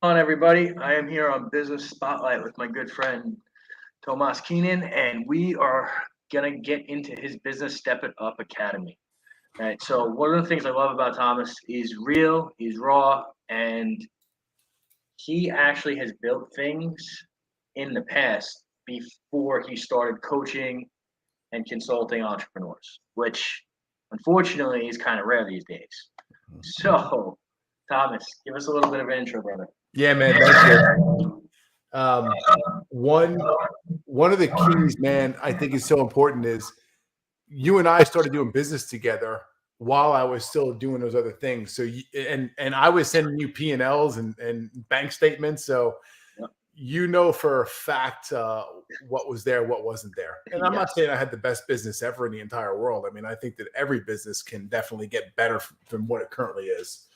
On everybody, I am here on Business Spotlight with my good friend Tomas Keenan, and we are gonna get into his Business Step It Up Academy. Right. So one of the things I love about Thomas is real, he's raw, and he actually has built things in the past before he started coaching and consulting entrepreneurs, which unfortunately is kind of rare these days. So, Thomas, give us a little bit of an intro, brother. Yeah, man. Thank you. Um, one one of the keys, man, I think is so important is you and I started doing business together while I was still doing those other things. So and I was sending you P&Ls and bank statements. So you know for a fact what was there, what wasn't there. And I'm not saying I had the best business ever in the entire world. I mean, I think that every business can definitely get better from what it currently is.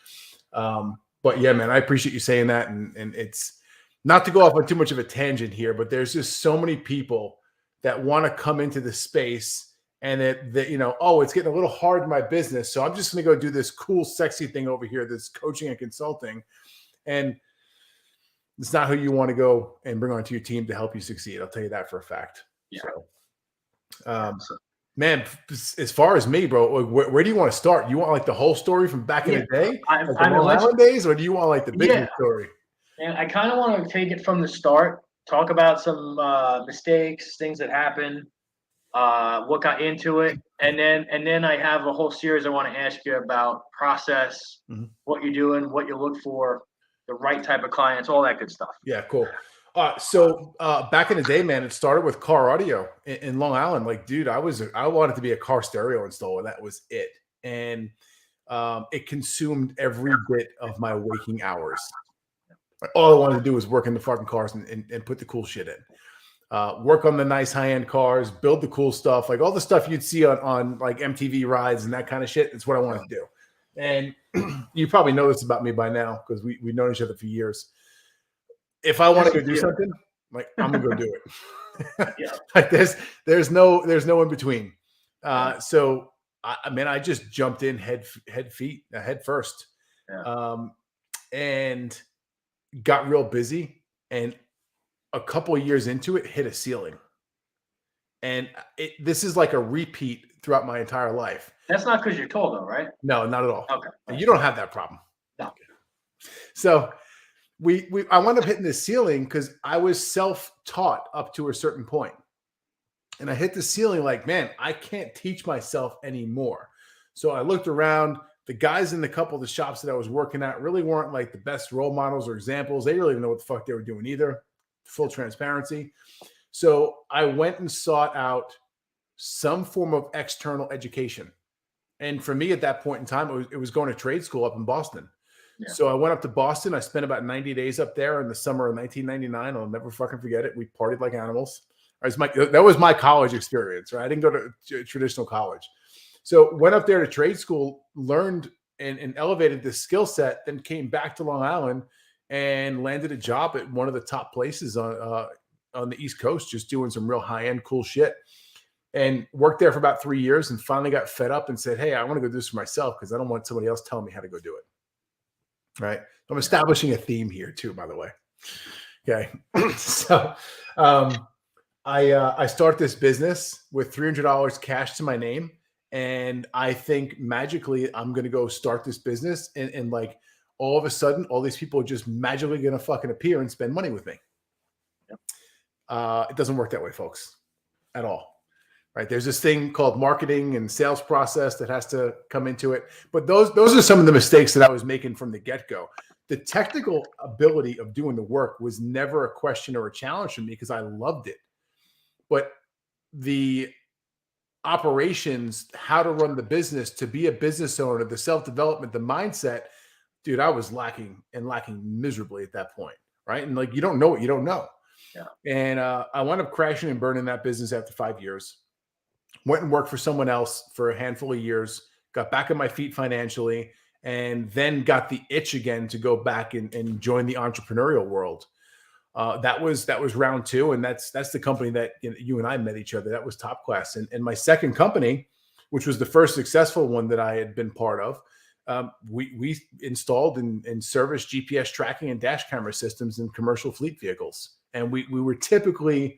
But yeah, man, I appreciate you saying that. And it's not to go off on too much of a tangent here, but there's just so many people that want to come into the space and that oh, it's getting a little hard in my business. So I'm just going to go do this cool, sexy thing over here, this coaching and consulting. And it's not who you want to go and bring onto your team to help you succeed. I'll tell you that for a fact. Yeah. So, man, as far as me, bro, where do you want to start? You want like the whole story from back in the day, like the Long Island days, or do you want like the business story? And I kind of want to take it from the start, talk about some mistakes, things that happened, what got into it, and then I have a whole series I want to ask you about process, what you're doing, what you look for, the right type of clients, all that good stuff. Yeah, cool. So back in the day, man, it started with car audio in Long Island. Like, dude, I wanted to be a car stereo installer. That was it. And it consumed every bit of my waking hours. All I wanted to do was work in the fucking cars and put the cool shit in. Work on the nice high-end cars, build the cool stuff, like all the stuff you'd see on like MTV rides and that kind of shit. It's what I wanted to do. And you probably know this about me by now because we've known each other for years. If I want to go do something, like I'm gonna go do it. Like there's no in between. So I just jumped in head first, and got real busy. And a couple of years into it, hit a ceiling. And this is like a repeat throughout my entire life. That's not because you're tall, though, right? No, not at all. Okay, you don't have that problem. No. So. I wound up hitting the ceiling because I was self-taught up to a certain point. And I hit the ceiling like, man, I can't teach myself anymore. So I looked around. The guys in the couple of the shops that I was working at really weren't like the best role models or examples. They really didn't know what the fuck they were doing either. Full transparency. So I went and sought out some form of external education. And for me at that point in time, it was going to trade school up in Boston. Yeah. So I went up to Boston. I spent about 90 days up there in the summer of 1999. I'll never fucking forget it. We partied like animals. That was my college experience, right? I didn't go to traditional college. So went up there to trade school, learned and elevated this skill set, then came back to Long Island and landed a job at one of the top places on the East Coast, just doing some real high-end cool shit. And worked there for about 3 years and finally got fed up and said, hey, I want to go do this for myself because I don't want somebody else telling me how to go do it. Right. I'm establishing a theme here too, by the way. Okay. So I start this business with $300 cash to my name. And I think magically I'm going to go start this business. And like all of a sudden, all these people are just magically going to fucking appear and spend money with me. It doesn't work that way, folks, at all. Right. There's this thing called marketing and sales process that has to come into it. But those are some of the mistakes that I was making from the get-go. The technical ability of doing the work was never a question or a challenge for me because I loved it. But the operations, how to run the business, to be a business owner, the self-development, the mindset, dude, I was lacking miserably at that point. Right. And like, you don't know what you don't know. Yeah. And I wound up crashing and burning that business after 5 years. Went and worked for someone else for a handful of years, got back on my feet financially, and then got the itch again to go back and join the entrepreneurial world. That was round two. And that's the company that you and I met each other. That was Top Class. And my second company, which was the first successful one that I had been part of, we installed and serviced GPS tracking and dash camera systems in commercial fleet vehicles. And we were typically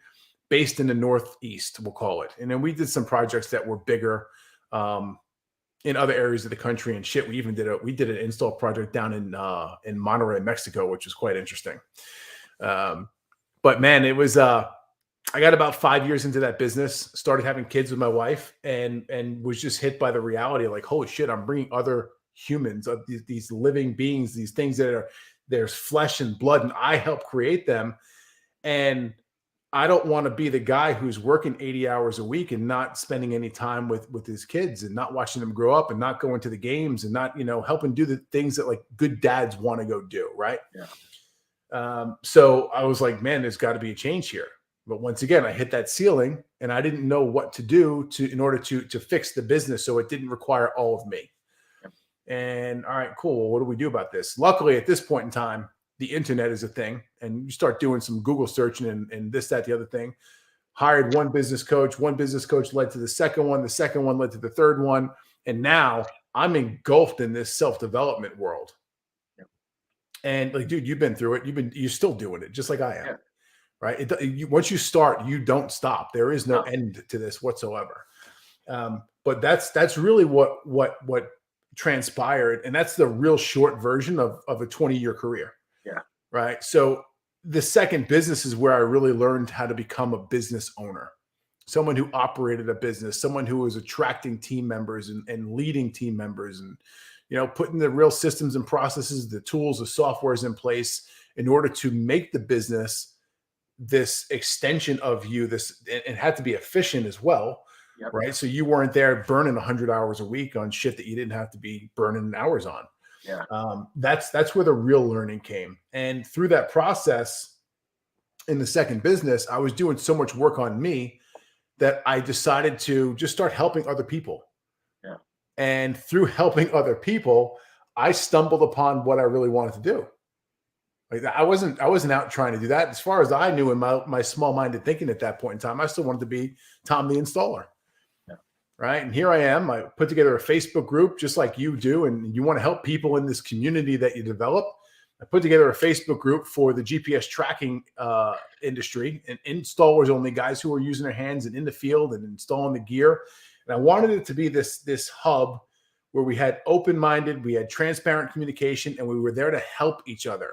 based in the Northeast, we'll call it. And then we did some projects that were bigger in other areas of the country and shit. We even did an install project down in Monterrey, Mexico, which was quite interesting. But man, it was I got about 5 years into that business, started having kids with my wife, and was just hit by the reality of like, holy shit, I'm bringing other humans, these living beings, these things that there's flesh and blood, and I help create them. And I don't want to be the guy who's working 80 hours a week and not spending any time with his kids and not watching them grow up and not going to the games and not, helping do the things that like good dads want to go do. Right. Yeah. So I was like, man, there's got to be a change here. But once again, I hit that ceiling and I didn't know what to do in order to fix the business. So it didn't require all of me. Yeah. And all right, cool. Well, what do we do about this? Luckily at this point in time, the internet is a thing, and you start doing some Google searching and this, that, the other thing. Hired one business coach led to the second one led to the third one. And now I'm engulfed in this self-development world. Yep. And like, dude, you've been through it. You're still doing it just like I am. Yeah. Right. Once you start, you don't stop. There is no end to this whatsoever. But that's really what transpired. And that's the real short version of a 20-year career. Yeah. Right. So the second business is where I really learned how to become a business owner, someone who operated a business, someone who was attracting team members and leading team members and, putting the real systems and processes, the tools, the softwares in place in order to make the business this extension of you. It had to be efficient as well. Yep. Right. So you weren't there burning 100 hours a week on shit that you didn't have to be burning hours on. Yeah. That's where the real learning came. And through that process in the second business, I was doing so much work on me that I decided to just start helping other people. Yeah. And through helping other people, I stumbled upon what I really wanted to do. Like I wasn't out trying to do that. As far as I knew in my small-minded thinking at that point in time, I still wanted to be Tom the installer. Right. And here I am. I put together a Facebook group just like you do. And you want to help people in this community that you develop. I put together a Facebook group for the GPS tracking industry and installers only, guys who are using their hands and in the field and installing the gear. And I wanted it to be this hub where we had open-minded, we had transparent communication, and we were there to help each other.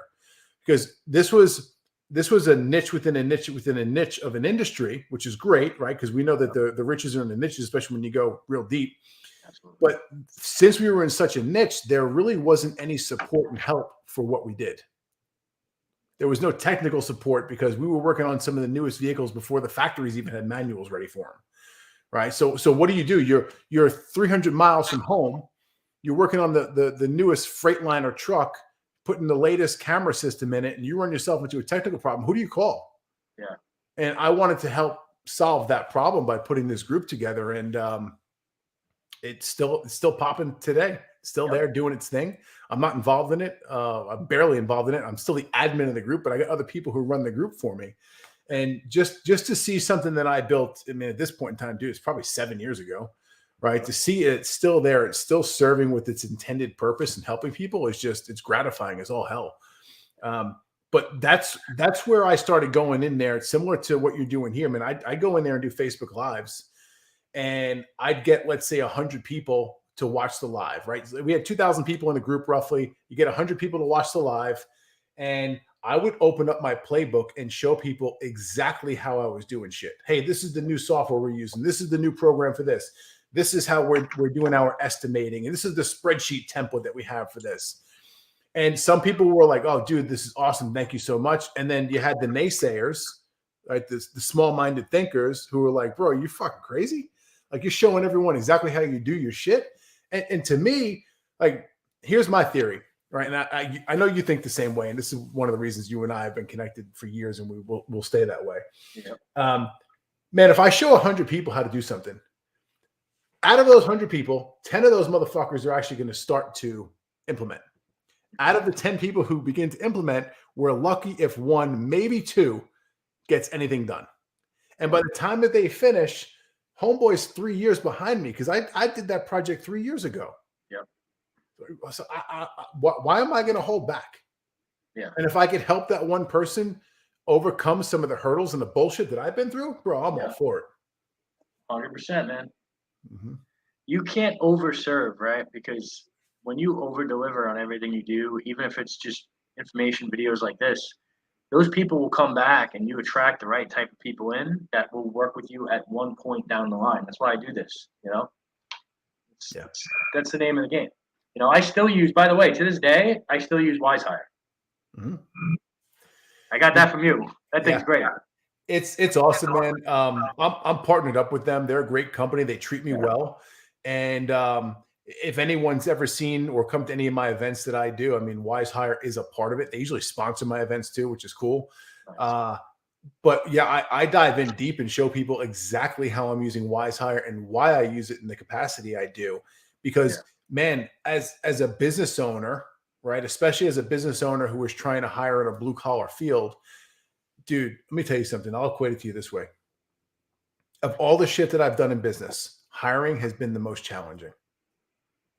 Because this was a niche within a niche within a niche of an industry, which is great, right? Because we know that the riches are in the niches, especially when you go real deep. Absolutely. But since we were in such a niche, there really wasn't any support and help for what we did. There was no technical support because we were working on some of the newest vehicles before the factories even had manuals ready for them, right? So what do? You're 300 miles from home. You're working on the newest Freightliner truck, putting the latest camera system in it, and you run yourself into a technical problem. Who do you call? Yeah. And I wanted to help solve that problem by putting this group together. And it's still popping today, still there doing its thing. I'm not involved in it. I'm barely involved in it. I'm still the admin of the group, but I got other people who run the group for me. And just to see something that I built, I mean, at this point in time, dude, it's probably 7 years ago. Right. To see it's still there, it's still serving with its intended purpose and helping people it's gratifying as all hell. But that's where I started going in there. It's similar to what you're doing here. I mean, I go in there and do Facebook Lives and I'd get, let's say 100 people to watch the live, right? So we had 2,000 people in the group, roughly. You get 100 people to watch the live. And I would open up my playbook and show people exactly how I was doing shit. Hey, this is the new software we're using. This is the new program for this. This is how we're doing our estimating. And this is the spreadsheet template that we have for this. And some people were like, oh, dude, this is awesome. Thank you so much. And then you had the naysayers, right? The small-minded thinkers who were like, bro, are you fucking crazy? Like, you're showing everyone exactly how you do your shit. And to me, like, here's my theory, right? And I know you think the same way. And this is one of the reasons you and I have been connected for years, and we'll stay that way. Yeah. Man, if I show 100 people how to do something, out of those 100 people, 10 of those motherfuckers are actually going to start to implement. Out of the 10 people who begin to implement, we're lucky if one, maybe two, gets anything done. And by the time that they finish, homeboy's 3 years behind me because I did that project 3 years ago. Yep. So why am I going to hold back? Yeah. And if I could help that one person overcome some of the hurdles and the bullshit that I've been through, bro, I'm all for it. 100%, man. Mm-hmm. You can't overserve, right? Because when you over deliver on everything you do, even if it's just information videos like this, those people will come back and you attract the right type of people in that will work with you at one point down the line. That's why I do this, that's the name of the game. I still use, by the way, to this day, I still use WiseHire. Mm-hmm. I got that from you. That thing's great. It's awesome, man. I'm partnered up with them. They're a great company. They treat me well. And if anyone's ever seen or come to any of my events that I do, I mean, WiseHire is a part of it. They usually sponsor my events too, which is cool. Nice. But yeah, I dive in deep and show people exactly how I'm using WiseHire and why I use it in the capacity I do. Because man, as a business owner, right, especially as a business owner who was trying to hire in a blue collar field, dude, let me tell you something. I'll equate it to you this way. Of all the shit that I've done in business, hiring has been the most challenging.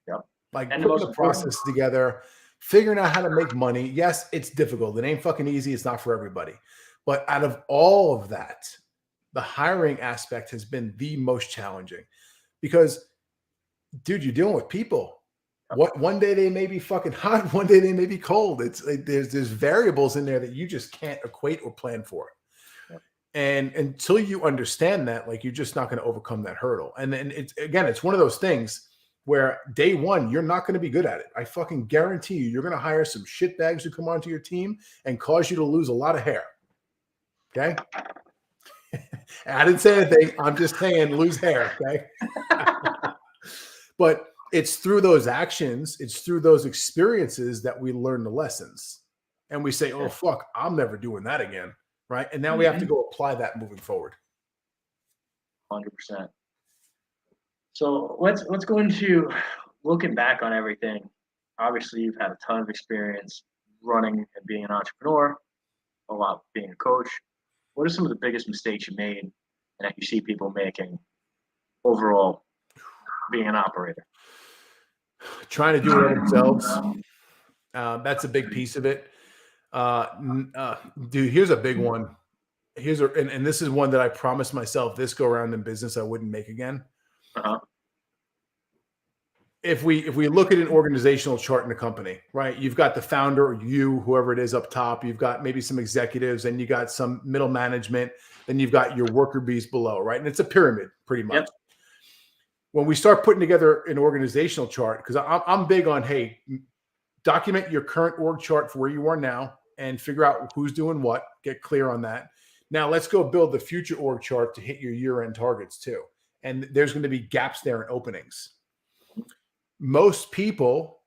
Yep. Like putting the process together, figuring out how to make money. Yes, it's difficult. It ain't fucking easy. It's not for everybody. But out of all of that, the hiring aspect has been the most challenging because, dude, you're dealing with people. What one day they may be fucking hot, one day they may be cold. It's like there's variables in there that you just can't equate or plan for. And until you understand that, like, you're just not going to overcome that hurdle. And then it's one of those things where day one, you're not going to be good at it. I fucking guarantee you're going to hire some shitbags who come onto your team and cause you to lose a lot of hair. Okay. I didn't say anything. I'm just saying lose hair. Okay. But it's through those actions, it's through those experiences that we learn the lessons. And we say, oh, fuck, I'm never doing that again. Right. And now we have to go apply that moving forward. 100%. So let's go into looking back on everything. Obviously, you've had a ton of experience running and being an entrepreneur, a lot being a coach. What are some of the biggest mistakes you made and that you see people making overall being an operator? Trying to do it themselves. That's a big piece of it. Dude, here's a big one. And this is one that I promised myself this go around in business I wouldn't make again. Uh-huh. If we look at an organizational chart in a company, right? You've got the founder or whoever it is up top. You've got maybe some executives and you got some middle management. Then you've got your worker bees below, right? And it's a pyramid pretty much. Yep. When we start putting together an organizational chart, because I'm big on, hey, document your current org chart for where you are now and figure out who's doing what, get clear on that. Now let's go build the future org chart to hit your year-end targets too. And there's going to be gaps there and openings. Most people,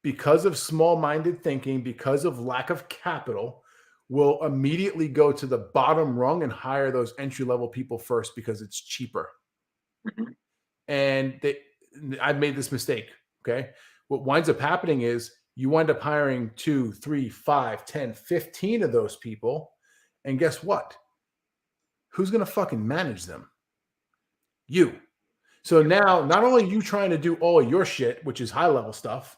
because of small-minded thinking, because of lack of capital, will immediately go to the bottom rung and hire those entry-level people first because it's cheaper. Mm-hmm. And I've made this mistake, okay? What winds up happening is you wind up hiring 2, 3, 5, 10, 15 of those people. And guess what? Who's going to fucking manage them? You. So now, not only are you trying to do all of your shit, which is high-level stuff,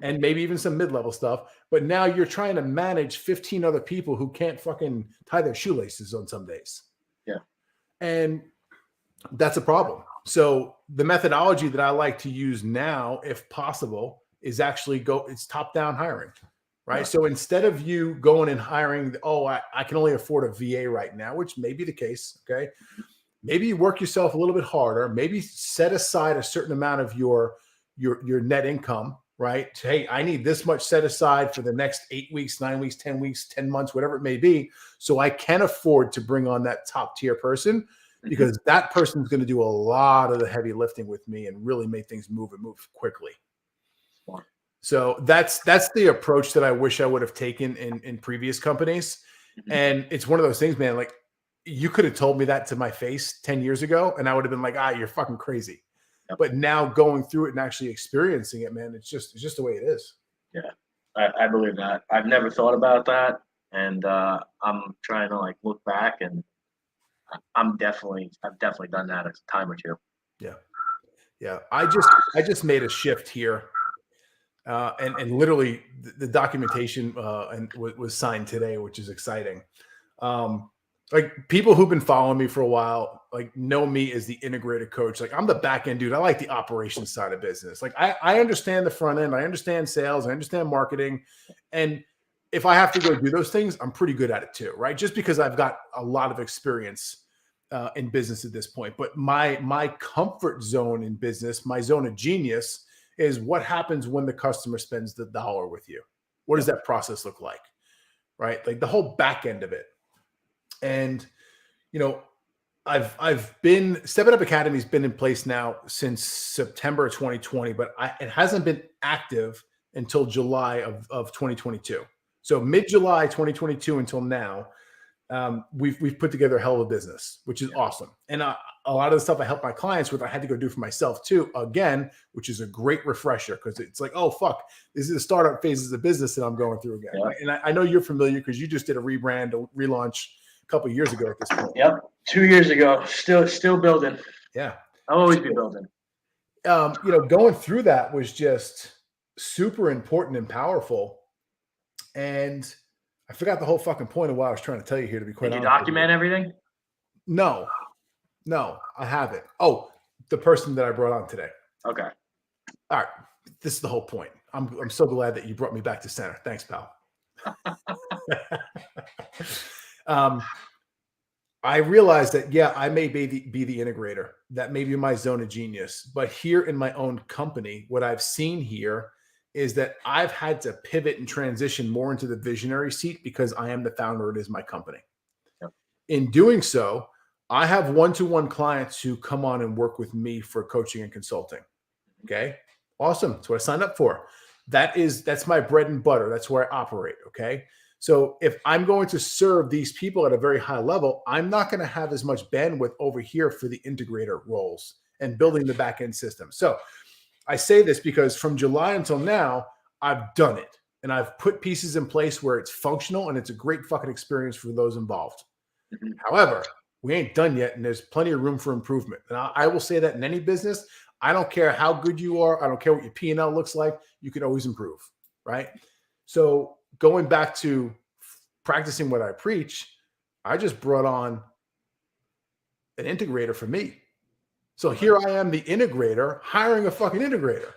and maybe even some mid-level stuff, but now you're trying to manage 15 other people who can't fucking tie their shoelaces on some days. Yeah. And that's a problem. So the methodology that I like to use now, if possible, is actually it's top-down hiring, right? Yeah. So instead of you going and hiring, I can only afford a VA right now, which may be the case, okay? Maybe you work yourself a little bit harder. Maybe set aside a certain amount of your net income, right? Hey, I need this much set aside for the next 8 weeks, 9 weeks, 10 weeks, 10 months, whatever it may be. So I can afford to bring on that top tier person because that person's going to do a lot of the heavy lifting with me and really make things move quickly. So that's the approach that I wish I would have taken in previous companies. And it's one of those things, man, like, you could have told me that to my face 10 years ago and I would have been like, you're fucking crazy. Yep. But now going through it and actually experiencing it, man, it's just the way it is. Yeah, I believe that. I've never thought about that. And I'm trying to look back and I've definitely done that a time or two. Yeah. Yeah. I just made a shift here. and literally the documentation and was signed today, which is exciting. Like people who've been following me for a while, like know me as the integrated coach. Like I'm the back end dude. I like the operations side of business. Like I understand the front end. I understand sales. I understand marketing. And if I have to go do those things, I'm pretty good at it too, right? Just because I've got a lot of experience in business at this point. But my comfort zone in business, my zone of genius is what happens when the customer spends the dollar with you. What does that process look like, right? Like the whole back end of it. And, you know, I've been Step It Up Academy's been in place now since September 2020, but it hasn't been active until July of 2022. So mid-July 2022 until now, we've put together a hell of a business, which is awesome. And a lot of the stuff I help my clients with, I had to go do for myself too, again, which is a great refresher because it's like, oh, fuck, this is the startup phases of business that I'm going through again. Right? And I know you're familiar because you just did a rebrand, a relaunch a couple of years ago at this point. Yep. 2 years ago, still building. Yeah. I'll always be building. You know, going through that was just super important and powerful. And I forgot the whole fucking point of what I was trying to tell you here, to be quite honest. Did you document everything? No, I haven't. Oh, the person that I brought on today. Okay. All right. This is the whole point. I'm so glad that you brought me back to center. Thanks, pal. I realized that, yeah, I may be the integrator. That may be my zone of genius. But here in my own company, what I've seen here is that I've had to pivot and transition more into the visionary seat because I am the founder. It is my company. Yep. In doing so, I have one-to-one clients who come on and work with me for coaching and consulting. Okay. Awesome. That's what I signed up for. That's my bread and butter. That's where I operate. Okay. So if I'm going to serve these people at a very high level, I'm not going to have as much bandwidth over here for the integrator roles and building the back-end system. So I say this because from July until now, I've done it and I've put pieces in place where it's functional and it's a great fucking experience for those involved. Mm-hmm. However, we ain't done yet and there's plenty of room for improvement. And I will say that in any business, I don't care how good you are. I don't care what your P&L looks like. You can always improve, right? So going back to practicing what I preach, I just brought on an integrator for me. So here I am, the integrator, hiring a fucking integrator,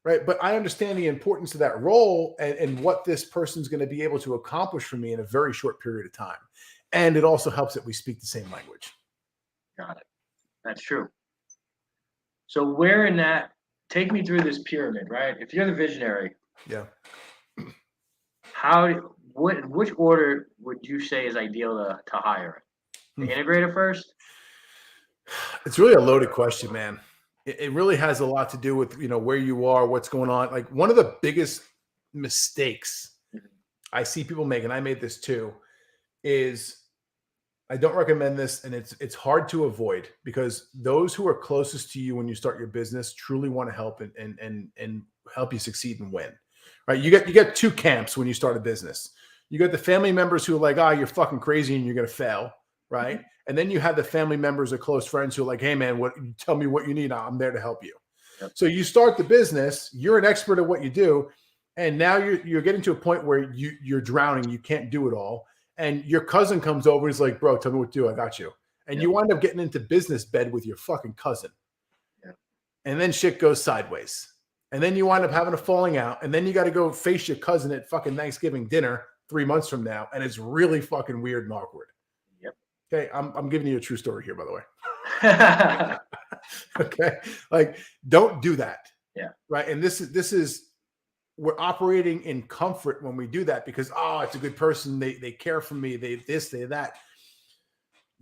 right? But I understand the importance of that role and what this person's going to be able to accomplish for me in a very short period of time. And it also helps that we speak the same language. Got it. That's true. So where in that, take me through this pyramid, right? If you're the visionary, yeah. Which order would you say is ideal to hire? The integrator first? It's really a loaded question, man. It really has a lot to do with, you know, where you are, what's going on. Like one of the biggest mistakes I see people make, and I made this too, is I don't recommend this, and it's hard to avoid because those who are closest to you when you start your business truly want to help and help you succeed and win. Right? You get two camps when you start a business. You got the family members who are like, "Oh, you're fucking crazy and you're gonna fail," right? Mm-hmm. And then you have the family members or close friends who are like, "Hey, man, tell me what you need. I'm there to help you." Yep. So you start the business. You're an expert at what you do, and now you're getting to a point where you're drowning. You can't do it all. And your cousin comes over and is like, "Bro, tell me what to do. I got you." And you wind up getting into business bed with your fucking cousin. Yeah. And then shit goes sideways. And then you wind up having a falling out. And then you got to go face your cousin at fucking Thanksgiving dinner 3 months from now. And it's really fucking weird and awkward. Yep. Okay. I'm giving you a true story here, by the way. Okay. Like, don't do that. Yeah. Right. And this is we're operating in comfort when we do that because, oh, it's a good person. They care for me. They that.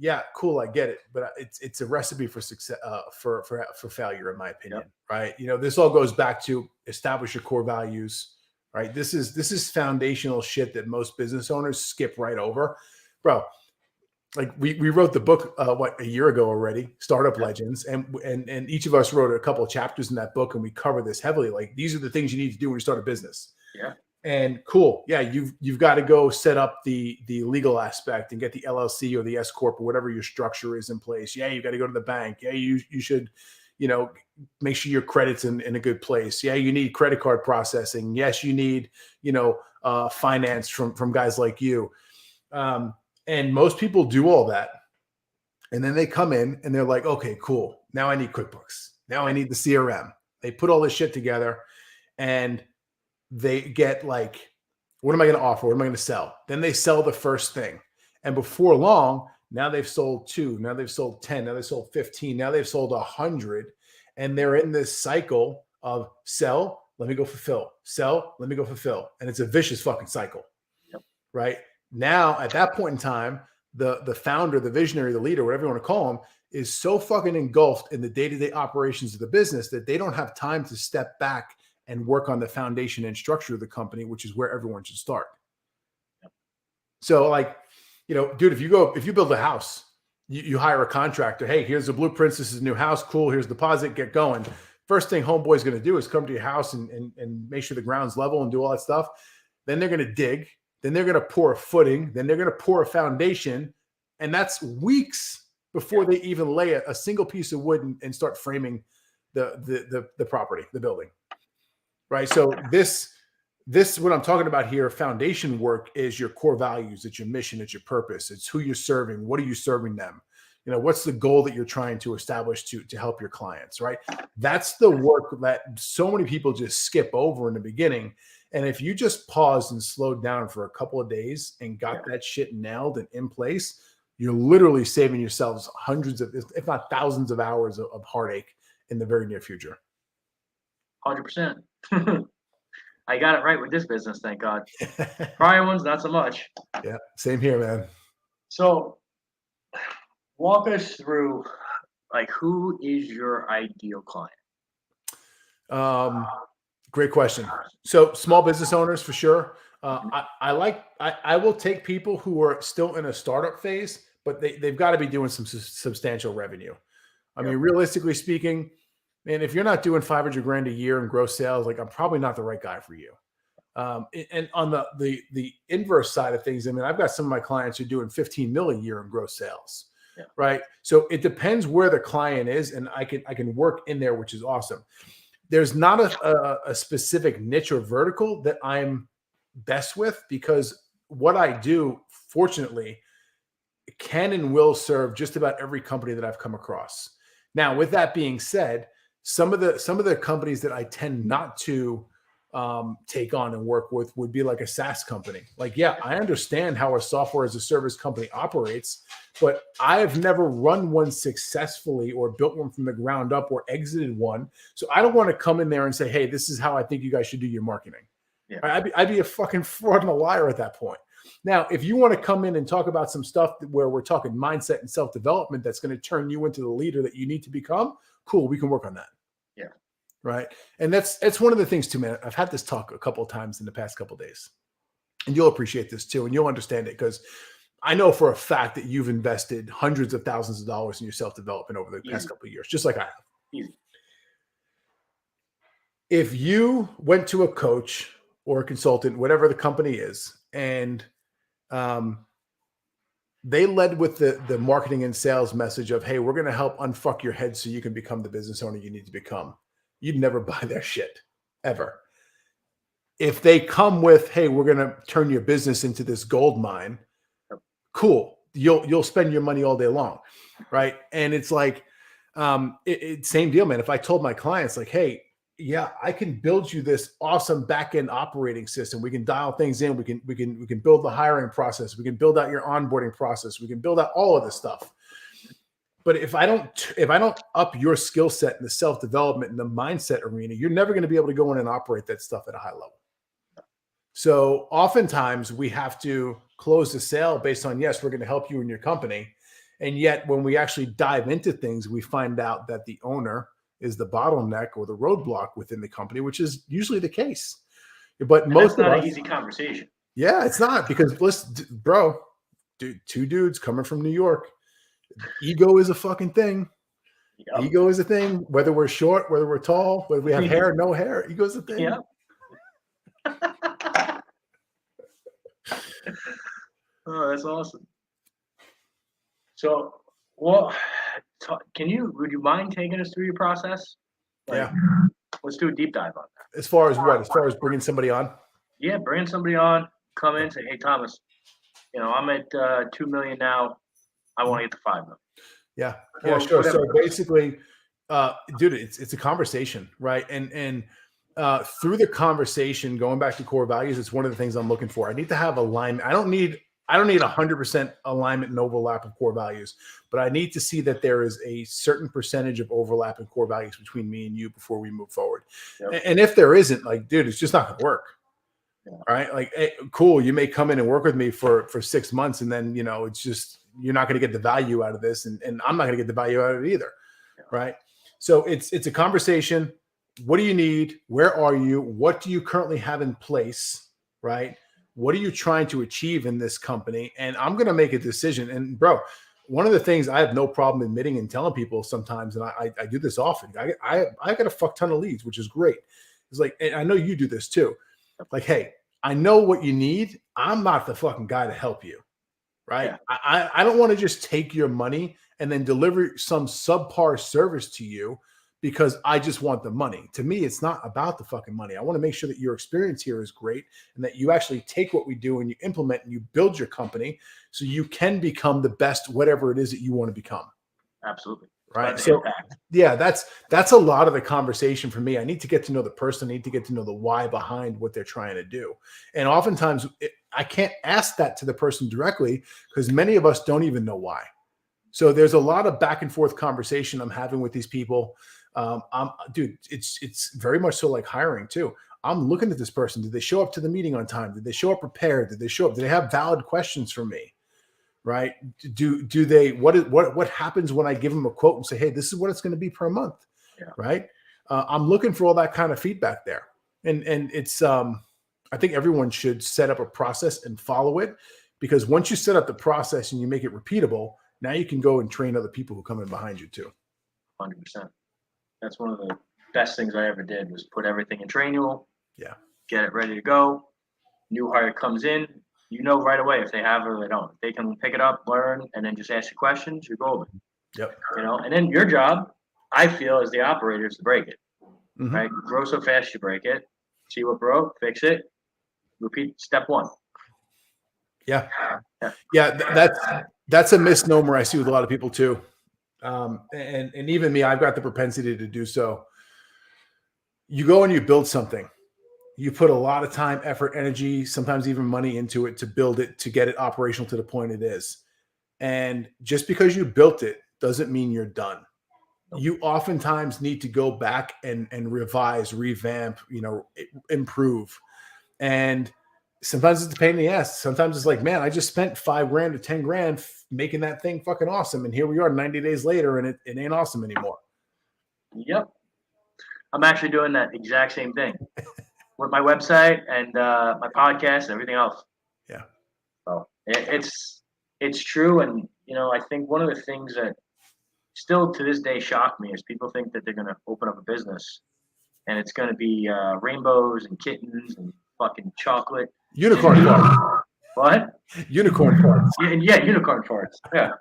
Yeah, cool. I get it. But it's a recipe for success, for failure, in my opinion. Yep. Right. You know, this all goes back to establish your core values. Right. This is foundational shit that most business owners skip right over. Bro, like we wrote the book, a year ago already, Startup Legends. And each of us wrote a couple of chapters in that book and we cover this heavily. Like these are the things you need to do when you start a business. Yeah. And cool. Yeah. You've got to go set up the legal aspect and get the LLC or the S Corp or whatever your structure is in place. Yeah. You got to go to the bank. Yeah. You should, you know, make sure your credit's in a good place. Yeah, you need credit card processing. Yes, you need, finance from guys like you. And most people do all that. And then they come in and they're like, okay, cool. Now I need QuickBooks. Now I need the CRM. They put all this shit together and they get like, what am I going to offer? What am I going to sell? Then they sell the first thing. And before long, now they've sold 2. Now they've sold 10. Now they've sold 15. Now they've sold 100. And they're in this cycle of sell, let me go fulfill. Sell, let me go fulfill. And it's a vicious fucking cycle. Yep. Right? Now, at that point in time, the founder, the visionary, the leader, whatever you want to call him, is so fucking engulfed in the day-to-day operations of the business that they don't have time to step back and work on the foundation and structure of the company, which is where everyone should start. Yep. So like, dude, if you build a house, you hire a contractor. Hey, here's the blueprints. This is a new house. Cool. Here's the deposit. Get going. First thing homeboy's going to do is come to your house and make sure the ground's level and do all that stuff. Then they're going to dig. Then they're going to pour a footing. Then they're going to pour a foundation. And that's weeks before they even lay a single piece of wood and start framing the property, the building. Right. So this, what I'm talking about here, foundation work, is your core values. It's your mission. It's your purpose. It's who you're serving. What are you serving them? What's the goal that you're trying to establish to help your clients, right? That's the work that so many people just skip over in the beginning. And if you just paused and slowed down for a couple of days and got that shit nailed and in place, you're literally saving yourselves hundreds of, if not thousands of hours of heartache in the very near future. 100%. I got it right with this business, thank God. Prior ones, not so much. Yeah, same here, man. So walk us through, like, who is your ideal client? Great question. So small business owners for sure. I will take people who are still in a startup phase, but they've got to be doing some substantial revenue. I mean, realistically speaking, man, if you're not doing 500 grand a year in gross sales, like, I'm probably not the right guy for you. And on the inverse side of things, I mean, I've got some of my clients who are doing 15 mil a year in gross sales. Yeah. Right. So it depends where the client is, and I can work in there, which is awesome. There's not a specific niche or vertical that I'm best with, because what I do, fortunately, can and will serve just about every company that I've come across. Now, with that being said, some of the companies that I tend not to take on and work with would be like a SaaS company. Like, yeah, I understand how a software as a service company operates, but I've never run one successfully or built one from the ground up or exited one. So I don't want to come in there and say, hey, this is how I think you guys should do your marketing. Yeah. I'd be a fucking fraud and a liar at that point. Now, if you want to come in and talk about some stuff where we're talking mindset and self-development that's going to turn you into the leader that you need to become, cool, we can work on that. Yeah. Right. And that's one of the things too, man. I've had this talk a couple of times in the past couple of days, and you'll appreciate this too. And you'll understand it, because I know for a fact that you've invested hundreds of thousands of dollars in your self-development over the past couple of years, just like I have. Easy. If you went to a coach or a consultant, whatever the company is, and they led with the marketing and sales message of, hey, we're going to help unfuck your head so you can become the business owner you need to become, you'd never buy their shit, ever. If they come with, hey, we're going to turn your business into this gold mine, cool. You'll spend your money all day long, right? And it's like, same deal, man. If I told my clients, like, hey, yeah, I can build you this awesome back-end operating system. We can dial things in. We can build the hiring process. We can build out your onboarding process. We can build out all of this stuff. But if I don't up your skill set in the self-development and the mindset arena, you're never going to be able to go in and operate that stuff at a high level. So oftentimes we have to close the sale based on, yes, we're going to help you in your company. And yet when we actually dive into things, we find out that the owner is the bottleneck or the roadblock within the company, which is usually the case. But and most that's not of us, an easy conversation. Yeah, it's not, because listen, bro, dude, two dudes coming from New York. Ego is a fucking thing. Yep. Ego is a thing. Whether we're short, whether we're tall, whether we have hair, no hair, ego is a thing. Yeah. Oh, that's awesome. So, well, would you mind taking us through your process? Like, let's do a deep dive on that. As far as what? As far as bringing somebody on? Yeah, bring somebody on, come in, say, hey, Thomas, I'm at 2 million now. I want to get to 5 million. Yeah, sure. Whatever. So basically, dude, it's a conversation, right? And through the conversation, going back to core values, it's one of the things I'm looking for. I need to have alignment. I don't need 100% alignment and overlap of core values, but I need to see that there is a certain percentage of overlap in core values between me and you before we move forward. Yep. And if there isn't, like, dude, it's just not going to work. Yeah. Right? Like, hey, cool, you may come in and work with me for 6 months, and then it's just you're not going to get the value out of this, and I'm not going to get the value out of it either. Yeah. Right? So it's a conversation. What do you need? Where are you? What do you currently have in place? Right? What are you trying to achieve in this company? And I'm going to make a decision. And bro, one of the things I have no problem admitting and telling people sometimes, and I do this often, I got a fuck ton of leads, which is great. It's like, and I know you do this too. Like, hey, I know what you need. I'm not the fucking guy to help you. Right. Yeah. I don't want to just take your money and then deliver some subpar service to you because I just want the money. To me, it's not about the fucking money. I want to make sure that your experience here is great and that you actually take what we do and you implement and you build your company so you can become the best, whatever it is that you want to become. Absolutely. Right. So yeah, that's a lot of the conversation for me. I need to get to know the person. I need to get to know the why behind what they're trying to do. And oftentimes I can't ask that to the person directly because many of us don't even know why. So there's a lot of back and forth conversation I'm having with these people. Dude, it's very much so like hiring too. I'm looking at this person. Did they show up to the meeting on time? Did they show up prepared? Did they show up? Did they have valid questions for me? Right? Do they, what happens when I give them a quote and say, hey, this is what it's going to be per month. Yeah. Right. I'm looking for all that kind of feedback there. And it's, I think everyone should set up a process and follow it because once you set up the process and you make it repeatable, now you can go and train other people who come in behind you too. 100%. That's one of the best things I ever did was put everything in Trainual. Yeah. Get it ready to go. New hire comes in. Right away if they have it or they don't. They can pick it up, learn, and then just ask you questions. You're golden. Yep. And then your job, I feel, as the operator is to break it. Mm-hmm. Right? Grow so fast you break it. See what broke, fix it. Repeat step 1. Yeah. That's a misnomer I see with a lot of people too. And even me, I've got the propensity to do so. You go and you build something. You put a lot of time, effort, energy, sometimes even money into it to build it, to get it operational to the point it is. And just because you built it doesn't mean you're done. You oftentimes need to go back and revise, revamp, improve. And sometimes it's a pain in the ass. Sometimes it's like, man, I just spent $5,000 or $10,000 making that thing fucking awesome. And here we are 90 days later and it ain't awesome anymore. Yep. I'm actually doing that exact same thing. With my website and my podcast and everything else. Yeah. So it's true. And, I think one of the things that still to this day shock me is people think that they're going to open up a business and it's going to be rainbows and kittens and fucking chocolate. Unicorn farts. What? Unicorn farts. Yeah, unicorn farts. Yeah.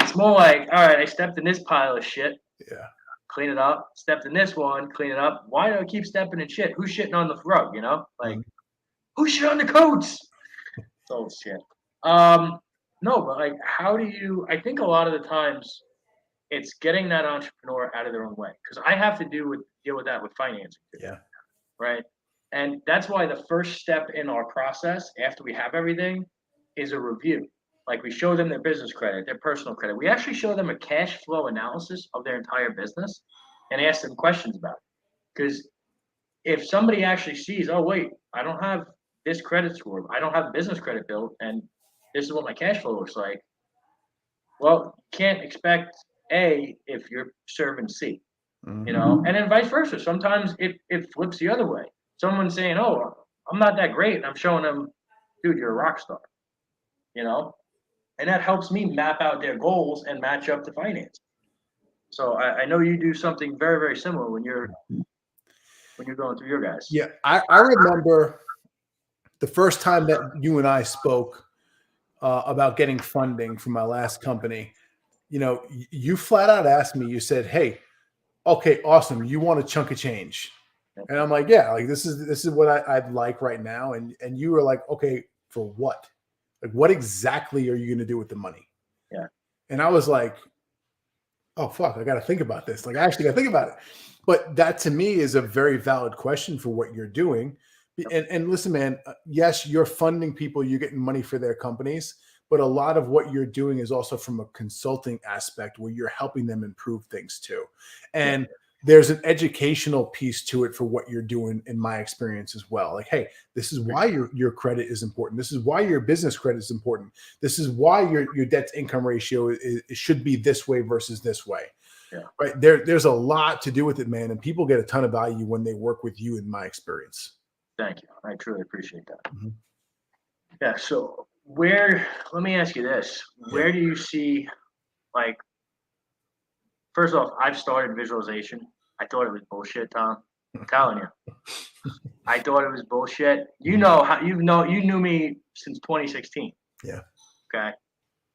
It's more like, all right, I stepped in this pile of shit. Yeah. Clean it up. Stepped in this one, clean it up. Why do I keep stepping in shit? Who's shitting on the rug, Like, who shit on the coats? It's old shit. No, but like, I think a lot of the times it's getting that entrepreneur out of their own way. Because I have to deal with that with financing too. Yeah. Right? And that's why the first step in our process, after we have everything, is a review. Like we show them their business credit, their personal credit. We actually show them a cash flow analysis of their entire business and ask them questions about it. Because if somebody actually sees, oh, wait, I don't have this credit score, I don't have a business credit built, and this is what my cash flow looks like, well, you can't expect A if you're serving C, and then vice versa. Sometimes it flips the other way. Someone's saying, oh, I'm not that great, and I'm showing them, dude, you're a rock star, And that helps me map out their goals and match up to finance. So I know you do something very, very similar when you're going through your guys. Yeah, I remember the first time that you and I spoke about getting funding from my last company. You flat out asked me. You said, "Hey, okay, awesome. You want a chunk of change. And I'm like, yeah, like this is what I'd like right now. And you were like, okay, for what? Like, what exactly are you going to do with the money? Yeah. And I was like, oh fuck, I got to think about this. Like, I actually got to think about it. But that to me is a very valid question for what you're doing. And listen, man, yes, you're funding people, you're getting money for their companies, but a lot of what you're doing is also from a consulting aspect where you're helping them improve things too. And there's an educational piece to it for what you're doing, in my experience as well. Like, hey, this is why your credit is important. This is why your business credit is important. This is why your debt to income ratio should be this way versus this way. Yeah. Right. There's a lot to do with it, man. And people get a ton of value when they work with you, in my experience. Thank you. I truly appreciate that. Mm-hmm. Yeah. So let me ask you this. Where do you see, like, first off, I've started visualization. I thought it was bullshit, Tom. I'm telling you. I thought it was bullshit. You knew me since 2016. Yeah. Okay.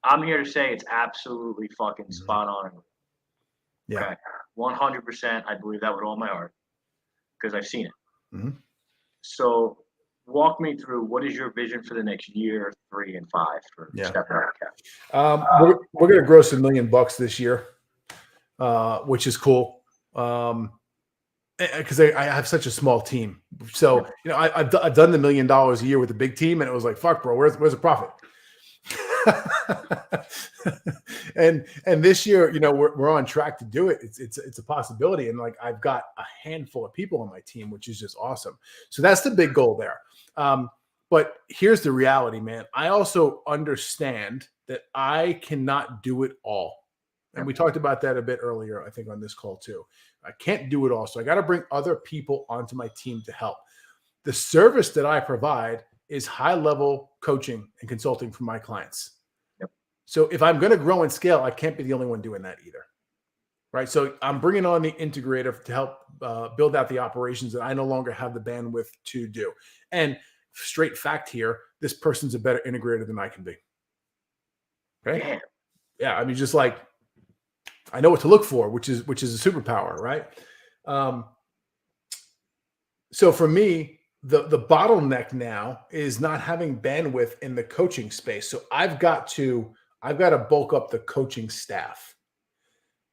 I'm here to say it's absolutely fucking spot on. Yeah. Okay. 100%. I believe that with all my heart because I've seen it. Mm-hmm. So walk me through, what is your vision for the next year, 3 and 5 for Step We're going to gross $1 million this year, which is cool. Because I have such a small team. So, I've done the $1 million a year with a big team, and it was like, fuck, bro, where's the profit? and this year, we're on track to do it. It's a possibility. And like, I've got a handful of people on my team, which is just awesome. So that's the big goal there. But here's the reality, man. I also understand that I cannot do it all. And we talked about that a bit earlier, I think, on this call too. I can't do it all. So I got to bring other people onto my team to help. The service that I provide is high-level coaching and consulting for my clients. Yep. So if I'm going to grow and scale, I can't be the only one doing that either. Right. So I'm bringing on the integrator to help build out the operations that I no longer have the bandwidth to do. And straight fact here, this person's a better integrator than I can be. Okay. Damn. Yeah. I mean, just like, I know what to look for, which is a superpower, right? So for me, the bottleneck now is not having bandwidth in the coaching space. So I've got to bulk up the coaching staff.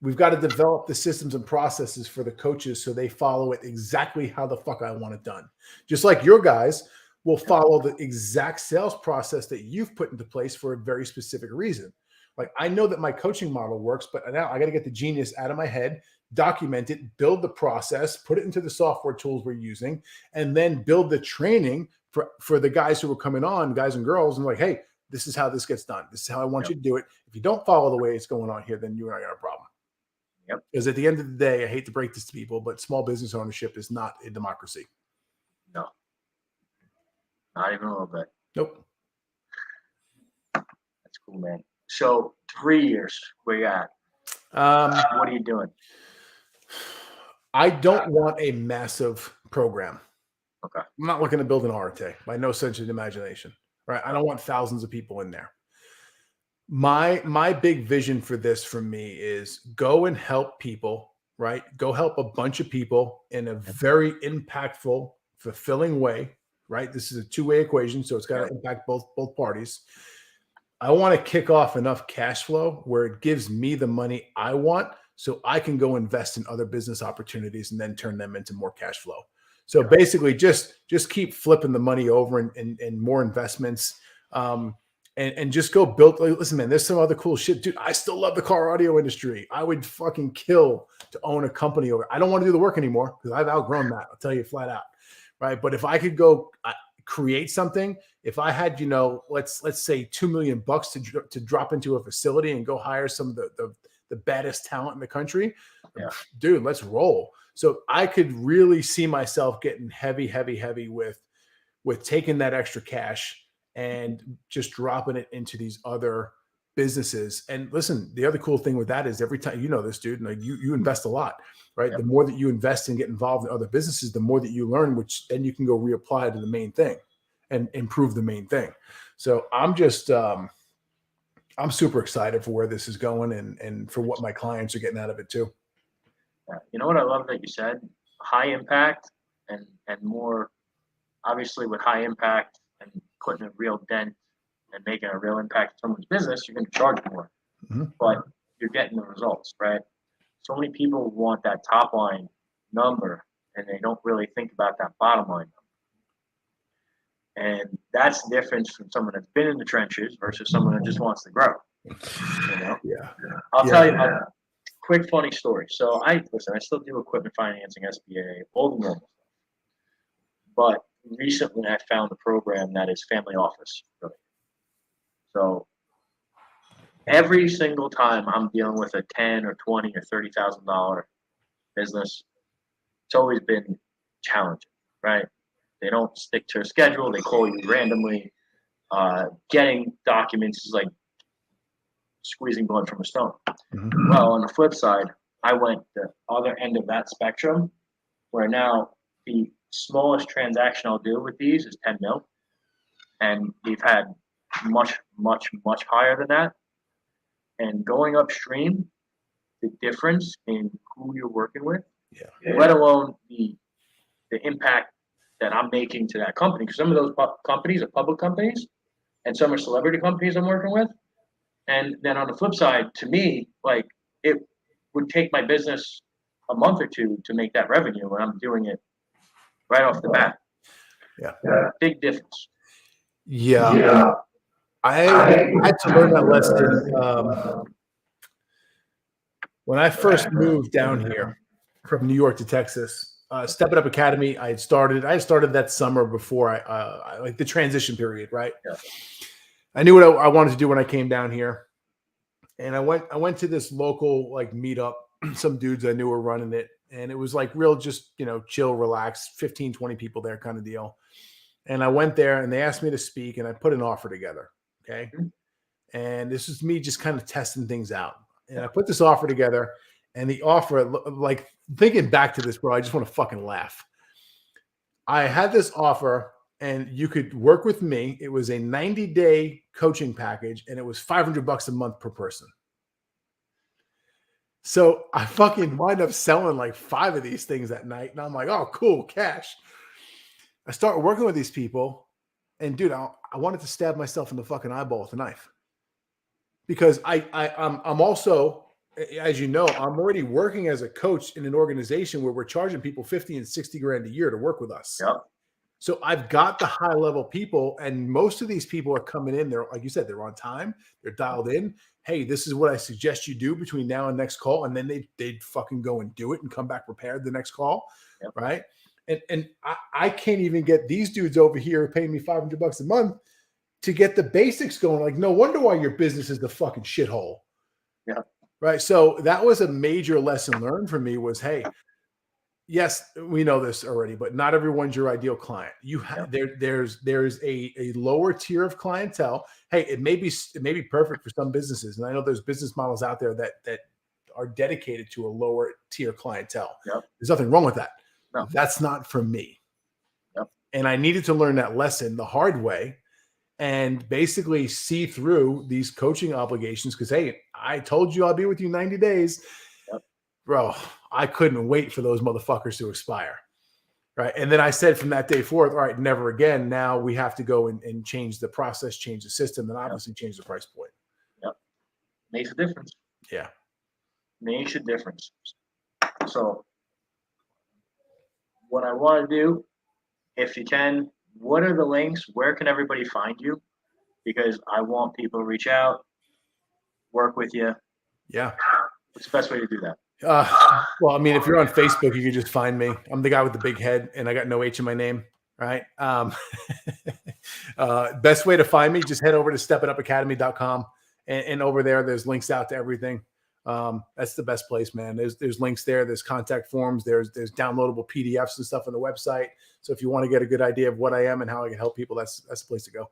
We've got to develop the systems and processes for the coaches so they follow it exactly how the fuck I want it done. Just like your guys will follow the exact sales process that you've put into place for a very specific reason. Like, I know that my coaching model works, but now I got to get the genius out of my head, document it, build the process, put it into the software tools we're using, and then build the training for the guys who are coming on, guys and girls, and like, hey, this is how this gets done. This is how I want you to do it. If you don't follow the way it's going on here, then you and I got a problem. Yep. Because at the end of the day, I hate to break this to people, but small business ownership is not a democracy. No. Not even a little bit. Nope. That's cool, man. So 3 years, where you at? What are you doing? I don't want a massive program. Okay. I'm not looking to build an Arte by no sense of imagination, right? I don't want thousands of people in there. My big vision for this, for me, is go and help people, right? Go help a bunch of people in a very impactful, fulfilling way, right? This is a two-way equation, so it's got to impact both parties. I want to kick off enough cash flow where it gives me the money I want so I can go invest in other business opportunities and then turn them into more cash flow. So basically just keep flipping the money over and more investments, and just go build. Listen, man, there's some other cool shit, dude. I still love the car audio industry. I would fucking kill to own a company over. I don't want to do the work anymore because I've outgrown that. I'll tell you flat out. Right. But if I could go create something, if I had, let's say $2 million to drop into a facility and go hire some of the baddest talent in the country, dude, let's roll. So I could really see myself getting heavy with taking that extra cash and just dropping it into these other businesses. And listen, the other cool thing with that is every time, this, dude, like you invest a lot, right? Yep. The more that you invest and get involved in other businesses, the more that you learn, which then you can go reapply to the main thing and improve the main thing. So I'm just, I'm super excited for where this is going and for what my clients are getting out of it too. You know what I love that you said? High impact and more obviously with high impact and putting a real dent and making a real impact in someone's business, you're going to charge more, Mm-hmm. but you're getting the results, right? So many people want that top line number and they don't really think about that bottom line number. And that's the difference from someone that's been in the trenches versus someone that just wants to grow. You know? Yeah. I'll tell you a quick funny story. So I still do equipment financing, SBA, all the normal stuff. But recently I found a program that is family office related. So every single time I'm dealing with a 10 or 20 or $30,000 business, it's always been challenging, right? They don't stick to a schedule. They call you randomly. Getting documents is like squeezing blood from a stone. Mm-hmm. Well, on the flip side, I went the other end of that spectrum, where now the smallest transaction I'll do with these is 10 mil, and we've had much, much, much higher than that. And going upstream, the difference in who you're working with, let alone the impact that I'm making to that company, because some of those companies are public companies, and some are celebrity companies I'm working with. And then on the flip side, to me, like it would take my business a month or two to make that revenue when I'm doing it right off the bat. Yeah. Big difference. Yeah. I had to learn that lesson when I first moved down here from New York to Texas. Step It Up Academy, I had started that summer before I like the transition period, right? Yeah. I knew what I wanted to do when I came down here. And I went to this local like meetup. Some dudes I knew were running it. And it was like real, just, chill, relax, 15, 20 people there kind of deal. And I went there and they asked me to speak and I put an offer together. Okay. Mm-hmm. And this is me just kind of testing things out. And I put this offer together and the offer, like thinking back to this, bro, I just want to fucking laugh. I had this offer and you could work with me. It was a 90-day coaching package and it was $500 a month per person. So I fucking wind up selling like 5 of these things that night. And I'm like, oh, cool, cash. I start working with these people and dude, I wanted to stab myself in the fucking eyeball with a knife because I'm also, as you know, I'm already working as a coach in an organization where we're charging people 50 and 60 grand a year to work with us. Yep. So I've got the high level people and most of these people are coming in. They're, like you said, they're on time. They're dialed in. Hey, this is what I suggest you do between now and next call. And then they'd fucking go and do it and come back prepared the next call. Yep. Right. And I can't even get these dudes over here paying me $500 a month to get the basics going. Like, no wonder why your business is the fucking shithole. Yeah. Right. So that was a major lesson learned for me was, hey, yes, we know this already, but not everyone's your ideal client. You have there's a lower tier of clientele. Hey, it may be perfect for some businesses. And I know there's business models out there that are dedicated to a lower tier clientele. Yep. There's nothing wrong with that. No. That's not for me. Yep. And I needed to learn that lesson the hard way and basically see through these coaching obligations. Cause hey, I told you I'll be with you 90 days. Yep. Bro, I couldn't wait for those motherfuckers to expire. Right. And then I said from that day forth, all right, never again. Now we have to go and change the process, change the system, and obviously change the price point. Yep. Makes a difference. Yeah. Makes a difference. So what I want to do, if you can, what are the links? Where can everybody find you? Because I want people to reach out, work with you. Yeah. What's the best way to do that? Well, I mean, if you're on Facebook, you can just find me. I'm the guy with the big head and I got no H in my name. Right. Best way to find me, just head over to stepitupacademy.com and over there's links out to everything. That's the best place, man. There's links there. There's contact forms. There's downloadable PDFs and stuff on the website. So if you want to get a good idea of what I am and how I can help people, that's the place to go.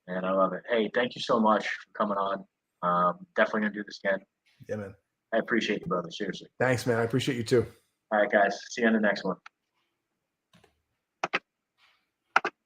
Man, I love it. Hey, thank you so much for coming on. Definitely gonna do this again. Yeah, man. I appreciate you, brother. Seriously. Thanks, man. I appreciate you too. All right, guys. See you on the next one.